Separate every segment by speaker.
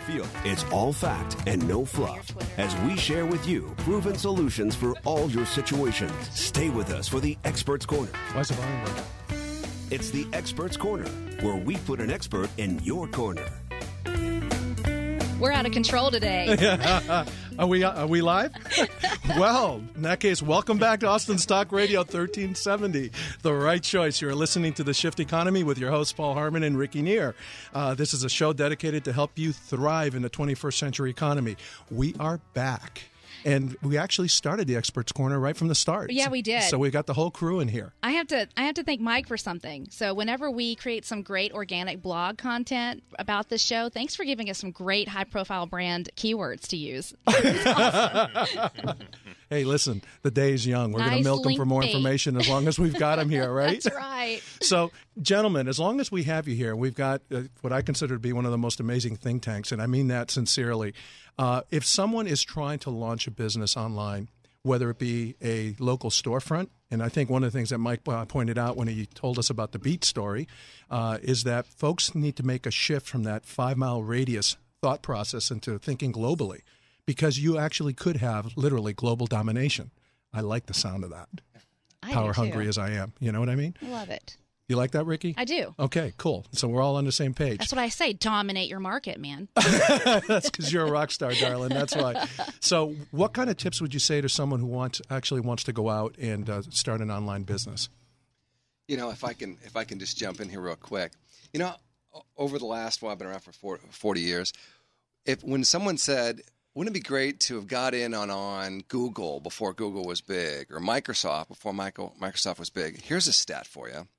Speaker 1: feel. It's all fact and no fluff as we share with you proven solutions for all your situations. Stay with us for the Experts Corner.
Speaker 2: Why is the volume low?
Speaker 1: It's the Experts Corner, where we put an expert in your corner.
Speaker 3: We're out of control today.
Speaker 2: Are we live? Well, in that case, welcome back to Austin Stock Radio 1370. The right choice. You're listening to The Shift Economy with your hosts, Paul Harmon and Ricky Neer. This is a show dedicated to help you thrive in the 21st century economy. We are back. And we actually started the Experts Corner right from the start.
Speaker 3: Yeah, we did.
Speaker 2: So we got the whole crew in here.
Speaker 3: I have to thank Mike for something. So whenever we create some great organic blog content about this show, thanks for giving us some great high-profile brand keywords to use. Awesome.
Speaker 2: Hey, listen, the day is young. We're going to milk them for more information as long as we've got them here, right?
Speaker 3: That's right.
Speaker 2: So, gentlemen, as long as we have you here, we've got what I consider to be one of the most amazing think tanks, and I mean that sincerely. If someone is trying to launch a business online, whether it be a local storefront, and I think one of the things that Mike pointed out when he told us about the Beat story is that folks need to make a shift from that 5-mile radius thought process into thinking globally, because you actually could have literally global domination. I like the sound of that. Power hungry as I am. You know what I mean?
Speaker 3: I love it.
Speaker 2: You like that, Ricky?
Speaker 3: I do.
Speaker 2: Okay, cool. So we're all on the same page.
Speaker 3: That's what I say. Dominate your market, man.
Speaker 2: That's because you're a rock star, darling. That's why. So what kind of tips would you say to someone who wants to go out and start an online business?
Speaker 4: You know, if I can just jump in here real quick. You know, over the last, I've been around for 40 years. When someone said, wouldn't it be great to have got in on Google before Google was big, or Microsoft before Microsoft was big? Here's a stat for you.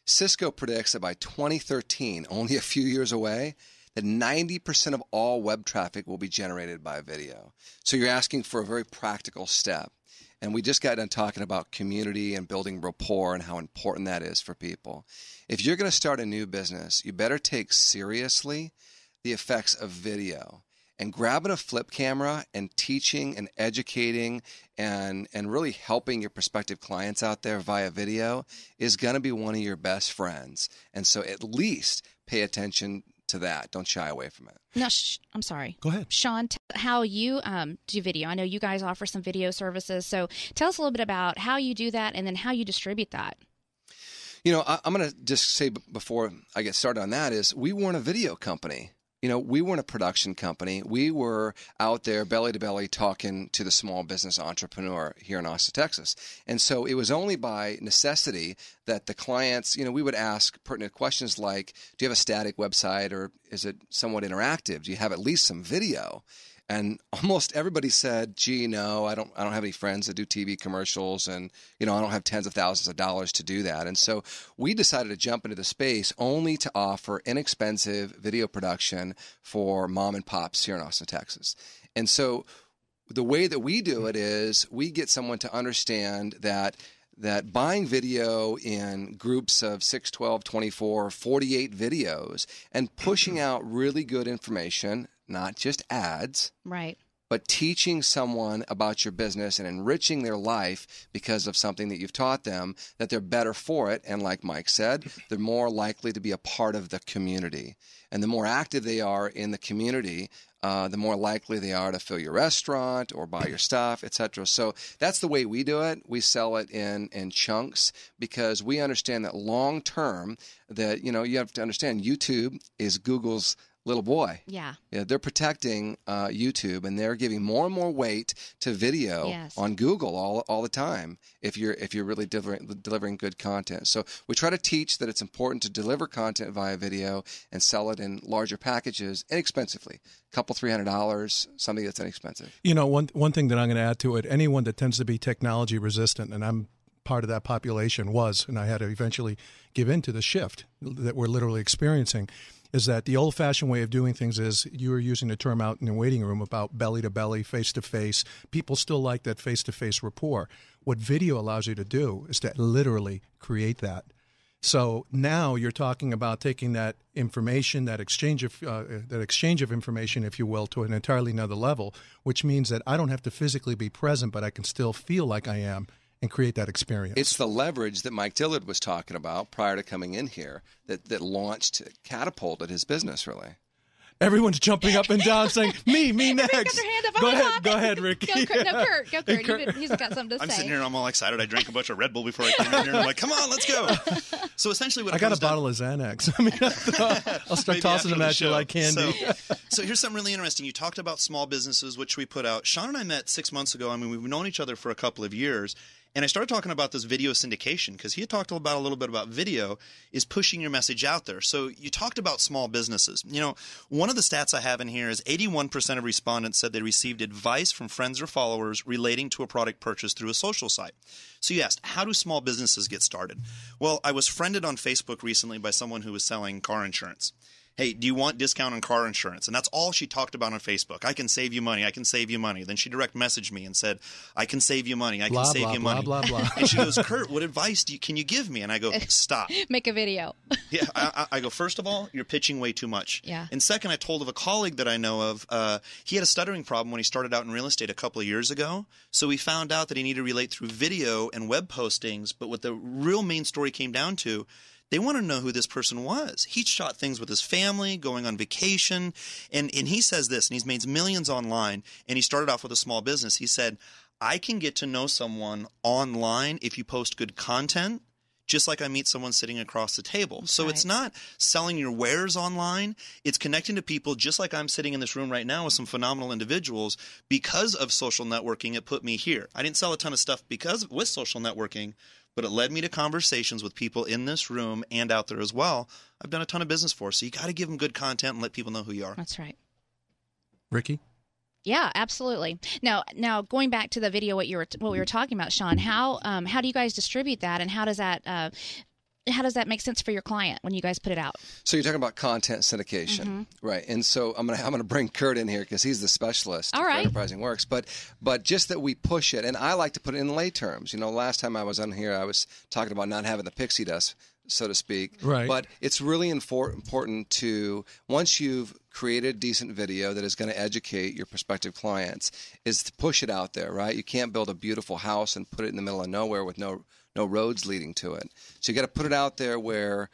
Speaker 4: Cisco predicts that by 2013, only a few years away, that 90% of all web traffic will be generated by video. So you're asking for a very practical step. And we just got done talking about community and building rapport and how important that is for people. If you're going to start a new business, you better take seriously the effects of video. And grabbing a flip camera and teaching and educating and really helping your prospective clients out there via video is going to be one of your best friends. And so at least pay attention to that. Don't shy away from it.
Speaker 3: No, I'm sorry.
Speaker 2: Go ahead.
Speaker 3: Sean, how you do video. I know you guys offer some video services. So tell us a little bit about how you do that and then how you distribute that.
Speaker 4: You know, I'm going to just say before I get started on that is we weren't a video company. You know, we weren't a production company. We were out there belly to belly talking to the small business entrepreneur here in Austin, Texas. And so it was only by necessity that the clients, you know, we would ask pertinent questions like, do you have a static website or is it somewhat interactive? Do you have at least some video? And almost everybody said, gee, no, I don't have any friends that do TV commercials, and, you know, I don't have tens of thousands of dollars to do that. And so we decided to jump into the space only to offer inexpensive video production for mom and pops here in Austin, Texas. And so the way that we do it is we get someone to understand that buying video in groups of 6, 12, 24, 48 videos and pushing out really good information, not just ads,
Speaker 3: right,
Speaker 4: but teaching someone about your business and enriching their life because of something that you've taught them, that they're better for it. And like Mike said, they're more likely to be a part of the community. And the more active they are in the community, the more likely they are to fill your restaurant or buy your stuff, etc. So that's the way we do it. We sell it in chunks because we understand that long term, that, you know, you have to understand YouTube is Google's little boy.
Speaker 3: Yeah,
Speaker 4: they're protecting YouTube, and they're giving more and more weight to video on Google all the time if you're really delivering good content. So we try to teach that it's important to deliver content via video and sell it in larger packages inexpensively. A couple $300, something that's inexpensive.
Speaker 2: You know, one thing that I'm going to add to it, anyone that tends to be technology resistant, and I'm part of that population and I had to eventually give in to the shift that we're literally experiencing, is that the old-fashioned way of doing things is you were using the term out in the waiting room about belly-to-belly, face-to-face. People still like that face-to-face rapport. What video allows you to do is to literally create that. So now you're talking about taking that information, that exchange of information, if you will, to an entirely another level, which means that I don't have to physically be present, but I can still feel like I am and create that experience.
Speaker 4: It's the leverage that Mike Dillard was talking about prior to coming in here that launched, catapulted his business, really.
Speaker 2: Everyone's jumping up and down saying, me next.
Speaker 3: Got their hand up. Oh
Speaker 2: Go
Speaker 3: my
Speaker 2: ahead,
Speaker 3: God.
Speaker 2: go ahead, Ricky.
Speaker 3: Go, Kurt. No, Kurt. Go, Kurt.
Speaker 2: Kurt.
Speaker 3: He's got something to
Speaker 5: I'm
Speaker 3: say.
Speaker 5: sitting here and I'm all excited. I drank a bunch of Red Bull before I came in here. And I'm like, come on, let's go. So essentially what
Speaker 2: I
Speaker 5: it
Speaker 2: got a
Speaker 5: comes down-
Speaker 2: bottle of Xanax. I mean, I'll start
Speaker 5: Maybe
Speaker 2: tossing
Speaker 5: after
Speaker 2: them
Speaker 5: the
Speaker 2: at you
Speaker 5: show.
Speaker 2: like candy.
Speaker 5: So here's something really interesting. You talked about small businesses, which we put out. Sean and I met 6 months ago. I mean, we've known each other for a couple of years. And I started talking about this video syndication because he had talked about a little bit about video is pushing your message out there. So you talked about small businesses. You know, one of the stats I have in here is 81% of respondents said they received advice from friends or followers relating to a product purchased through a social site. So you asked, how do small businesses get started? Well, I was friended on Facebook recently by someone who was selling car insurance. Hey, do you want discount on car insurance? And that's all she talked about on Facebook. I can save you money. I can save you money. Then she direct messaged me and said, I can save you money. I can save you money.
Speaker 2: Blah, blah, blah.
Speaker 5: And she goes, Kurt, what advice can you give me? And I go, stop.
Speaker 3: Make a video.
Speaker 5: Yeah, I go, first of all, you're pitching way too much.
Speaker 3: Yeah.
Speaker 5: And second, I told of a colleague that I know of, he had a stuttering problem when he started out in real estate a couple of years ago. So he found out that he needed to relate through video and web postings. But what the real main story came down to, they want to know who this person was. He shot things with his family, going on vacation. And he says this, and he's made millions online, and he started off with a small business. He said, I can get to know someone online if you post good content, just like I meet someone sitting across the table.
Speaker 3: That's
Speaker 5: so
Speaker 3: right.
Speaker 5: It's not selling your wares online. It's connecting to people just like I'm sitting in this room right now with some phenomenal individuals. Because of social networking, it put me here. I didn't sell a ton of stuff with social networking, but it led me to conversations with people in this room and out there as well. I've done a ton of business for. So you got to give them good content and let people know who you are.
Speaker 3: That's right.
Speaker 2: Ricky?
Speaker 3: Yeah, absolutely. Now going back to the video, what we were talking about, Sean, how do you guys distribute that, and how does that make sense for your client when you guys put it out?
Speaker 4: So you're talking about content syndication, right? And so I'm gonna bring Kurt in here because he's the specialist
Speaker 3: All
Speaker 4: for
Speaker 3: right.
Speaker 4: Enterprising Works. But just that we push it, and I like to put it in lay terms. You know, last time I was on here, I was talking about not having the pixie dust, so to speak.
Speaker 2: Right.
Speaker 4: But it's really important to, once you've created a decent video that is going to educate your prospective clients, is to push it out there, right? You can't build a beautiful house and put it in the middle of nowhere with no roads leading to it. So you got to put it out there where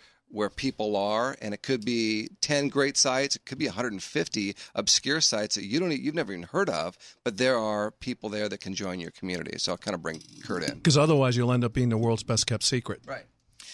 Speaker 4: people are, and it could be 10 great sites, it could be 150 obscure sites that you've never even heard of, but there are people there that can join your community. So I'll kind of bring Kurt in.
Speaker 2: Because otherwise you'll end up being the world's best kept secret.
Speaker 4: Right.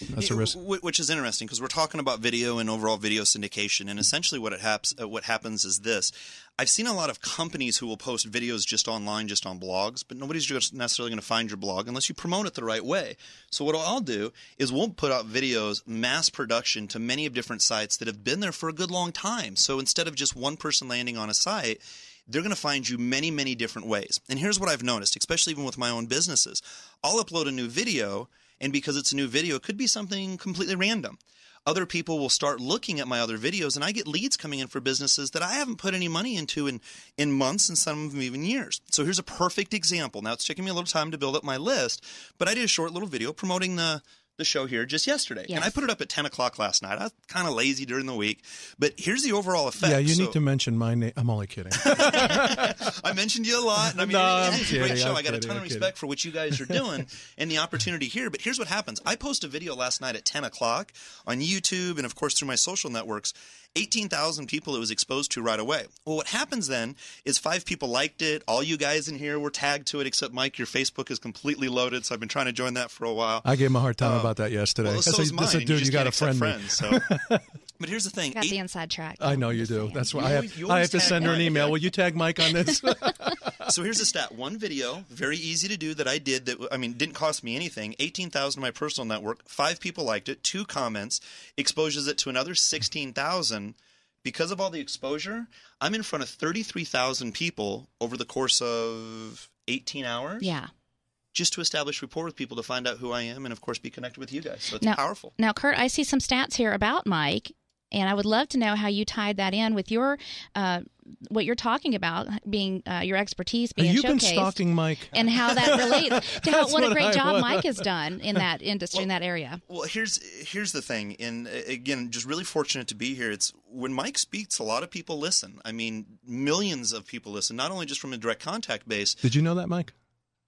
Speaker 2: That's a risk.
Speaker 5: Which is interesting because we're talking about video and overall video syndication, and essentially what happens is this. I've seen a lot of companies who will post videos just online, just on blogs, but nobody's just necessarily going to find your blog unless you promote it the right way. So what I'll do is we'll put out videos, mass production, to many of different sites that have been there for a good long time. So instead of just one person landing on a site, they're going to find you many, many different ways. And here's what I've noticed, especially even with my own businesses. I'll upload a new video, and because it's a new video, it could be something completely random. Other people will start looking at my other videos, and I get leads coming in for businesses that I haven't put any money into in months, and some of them even years. So here's a perfect example. Now, it's taking me a little time to build up my list, but I did a short little video promoting the show here just yesterday.
Speaker 3: Yes.
Speaker 5: And I put it up at 10 o'clock last night. I was kind of lazy during the week, but here's the overall effect.
Speaker 2: Yeah, you need to mention my name. I'm only kidding.
Speaker 5: I mentioned you a lot. And I mean, it's a great show. I got a ton of respect for what you guys are doing and the opportunity here. But here's what happens. I posted a video last night at 10 o'clock on YouTube and, of course, through my social networks. 18,000 people it was exposed to right away. Well, what happens then is 5 people liked it. All you guys in here were tagged to it, except Mike, your Facebook is completely loaded, so I've been trying to join that for a while.
Speaker 2: I gave him a hard time about that yesterday.
Speaker 5: Well, so is mine.
Speaker 2: This is a dude, you got to friend me.
Speaker 5: So. But here's the thing.
Speaker 3: Got the inside track.
Speaker 2: I know you do. That's why
Speaker 5: You
Speaker 2: I have to
Speaker 5: always
Speaker 2: send her an
Speaker 5: tag
Speaker 2: email.
Speaker 5: Mike.
Speaker 2: Will you tag Mike on this?
Speaker 5: So here's the stat. One video, very easy to do, that I did that, I mean, didn't cost me anything. 18,000 on my personal network. 5 people liked it. 2 comments. Exposes it to another 16,000. Because of all the exposure, I'm in front of 33,000 people over the course of 18 hours.
Speaker 3: Yeah.
Speaker 5: Just to establish rapport with people, to find out who I am, and of course be connected with you guys. So it's
Speaker 3: Now-
Speaker 5: powerful.
Speaker 3: Now, Kurt, I see some stats here about Mike, and I would love to know how you tied that in with your what you're talking about being your expertise being
Speaker 2: You've been
Speaker 3: showcased,
Speaker 2: stalking Mike.
Speaker 3: and how that relates to
Speaker 2: That's
Speaker 3: what a
Speaker 2: what
Speaker 3: great
Speaker 2: I
Speaker 3: job
Speaker 2: want.
Speaker 3: Mike has done in that industry, in that area.
Speaker 5: Well, here's the thing, and again, just really fortunate to be here. It's when Mike speaks, a lot of people listen. I mean, millions of people listen, not only just from a direct contact base.
Speaker 2: Did you know that, Mike?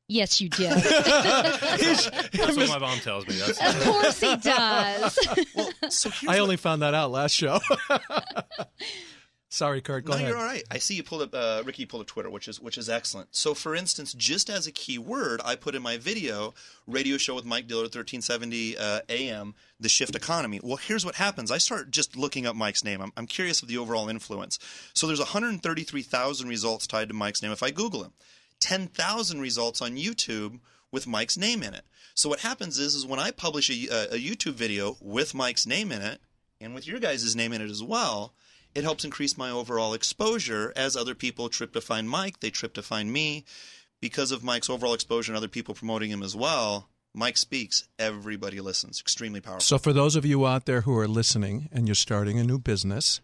Speaker 3: Yes, you did.
Speaker 6: That's what my mom tells me. That's
Speaker 3: Of course he does.
Speaker 5: Well, so here's
Speaker 2: I
Speaker 5: what-
Speaker 2: only found that out last show. Sorry, Kurt. Go ahead.
Speaker 5: You're all right. I see you pulled up, Ricky pulled up Twitter, which is excellent. So, for instance, just as a keyword, I put in my video, radio show with Mike Dillard, 1370 AM, The Shift Economy. Well, here's what happens. I start just looking up Mike's name. I'm curious of the overall influence. So there's 133,000 results tied to Mike's name if I Google him. 10,000 results on YouTube with Mike's name in it. So what happens is when I publish a YouTube video with Mike's name in it, and with your guys' name in it as well, it helps increase my overall exposure as other people trip to find Mike, they trip to find me. Because of Mike's overall exposure and other people promoting him as well, Mike speaks, everybody listens. Extremely powerful.
Speaker 2: So for those of you out there who are listening and you're starting a new business,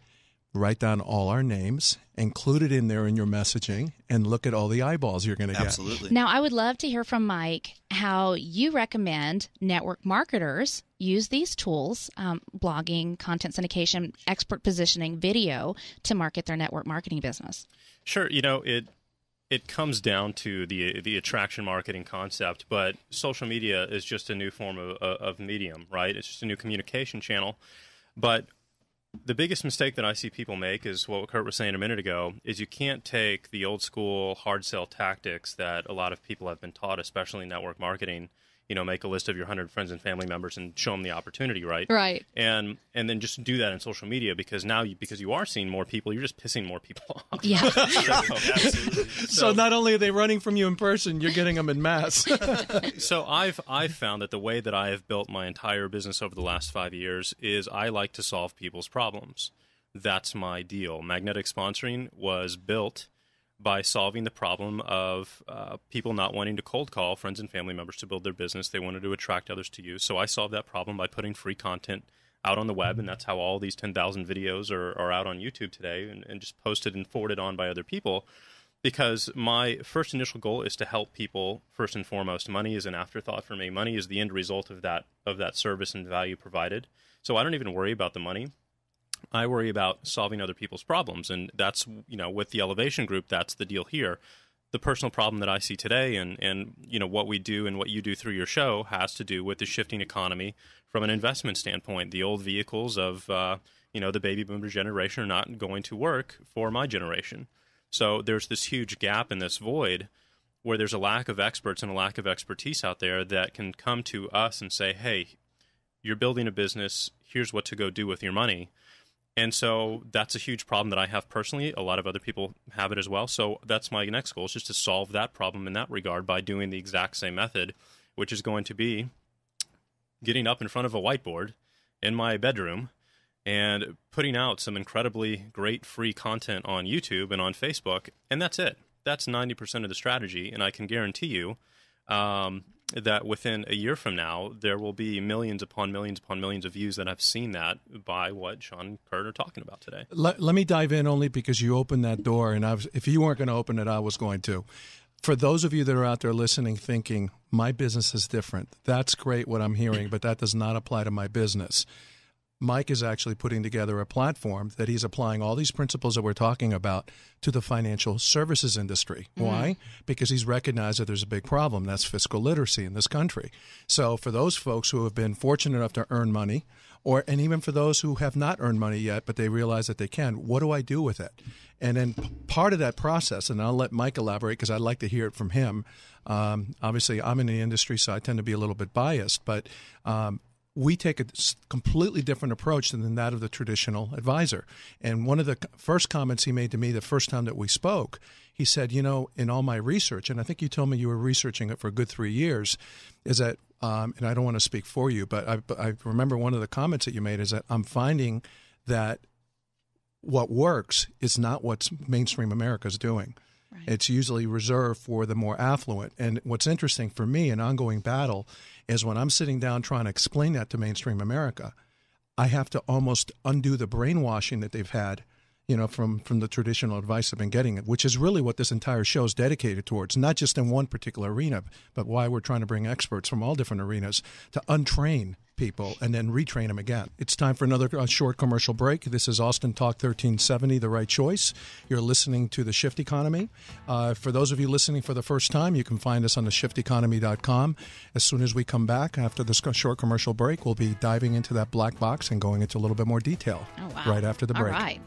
Speaker 2: write down all our names, include it in there in your messaging, and look at all the eyeballs you're going to get.
Speaker 5: Absolutely.
Speaker 3: Now, I would love to hear from Mike how you recommend network marketers use these tools, blogging, content syndication, expert positioning, video, to market their network marketing business.
Speaker 6: Sure. It comes down to the attraction marketing concept, but social media is just a new form of medium, right? It's just a new communication channel. But the biggest mistake that I see people make is what Kurt was saying a minute ago, is you can't take the old school hard sell tactics that a lot of people have been taught, especially in network marketing. Make a list of your 100 friends and family members and show them the opportunity, right?
Speaker 3: Right.
Speaker 6: And then just do that in social media, because now because you are seeing more people, you're just pissing more people off.
Speaker 3: Yeah.
Speaker 5: Absolutely.
Speaker 2: So not only are they running from you in person, you're getting them in mass.
Speaker 6: So I've found that the way that I have built my entire business over the last 5 years is I like to solve people's problems. That's my deal. Magnetic Sponsoring was built by solving the problem of people not wanting to cold call friends and family members to build their business. They wanted to attract others to you. So I solved that problem by putting free content out on the web, and that's how all these 10,000 videos are out on YouTube today and just posted and forwarded on by other people, because my first initial goal is to help people first and foremost. Money is an afterthought for me. Money is the end result of that service and value provided. So I don't even worry about the money. I worry about solving other people's problems, and that's, with the Elevation Group, that's the deal here. The personal problem that I see today and what we do and what you do through your show has to do with the shifting economy from an investment standpoint. The old vehicles of, the baby boomer generation are not going to work for my generation. So there's this huge gap in this void where there's a lack of experts and a lack of expertise out there that can come to us and say, hey, you're building a business, here's what to go do with your money. And so that's a huge problem that I have personally. A lot of other people have it as well. So that's my next goal, is just to solve that problem in that regard by doing the exact same method, which is going to be getting up in front of a whiteboard in my bedroom and putting out some incredibly great free content on YouTube and on Facebook. And that's it. That's 90% of the strategy. And I can guarantee you that within a year from now, there will be millions upon millions upon millions of views that have seen that by what Sean and Kurt are talking about today.
Speaker 2: Let me dive in only because you opened that door, and if you weren't going to open it, I was going to. For those of you that are out there listening thinking, my business is different, that's great what I'm hearing, but that does not apply to my business. Mike is actually putting together a platform that he's applying all these principles that we're talking about to the financial services industry. Why? Because he's recognized that there's a big problem. That's fiscal literacy in this country. So for those folks who have been fortunate enough to earn money, and even for those who have not earned money yet, but they realize that they can, what do I do with it? And then part of that process, and I'll let Mike elaborate because I'd like to hear it from him. Obviously, I'm in the industry, so I tend to be a little bit biased, but we take a completely different approach than that of the traditional advisor. And one of the first comments he made to me the first time that we spoke, he said, in all my research, and I think you told me you were researching it for a good 3 years, is that, and I don't want to speak for you, but I remember one of the comments that you made is that I'm finding that what works is not what mainstream America is doing. Right. It's usually reserved for the more affluent. And what's interesting for me, an ongoing battle, is when I'm sitting down trying to explain that to mainstream America, I have to almost undo the brainwashing that they've had, from the traditional advice I've been getting, which is really what this entire show is dedicated towards, not just in one particular arena, but why we're trying to bring experts from all different arenas to untrain people and then retrain them again. It's time for another short commercial break. This is Austin Talk 1370, The Right Choice. You're listening to The Shift Economy. For those of you listening for the first time, you can find us on theshifteconomy.com. As soon as we come back after this short commercial break, we'll be diving into that black box and going into a little bit more detail right after the break.
Speaker 3: All right.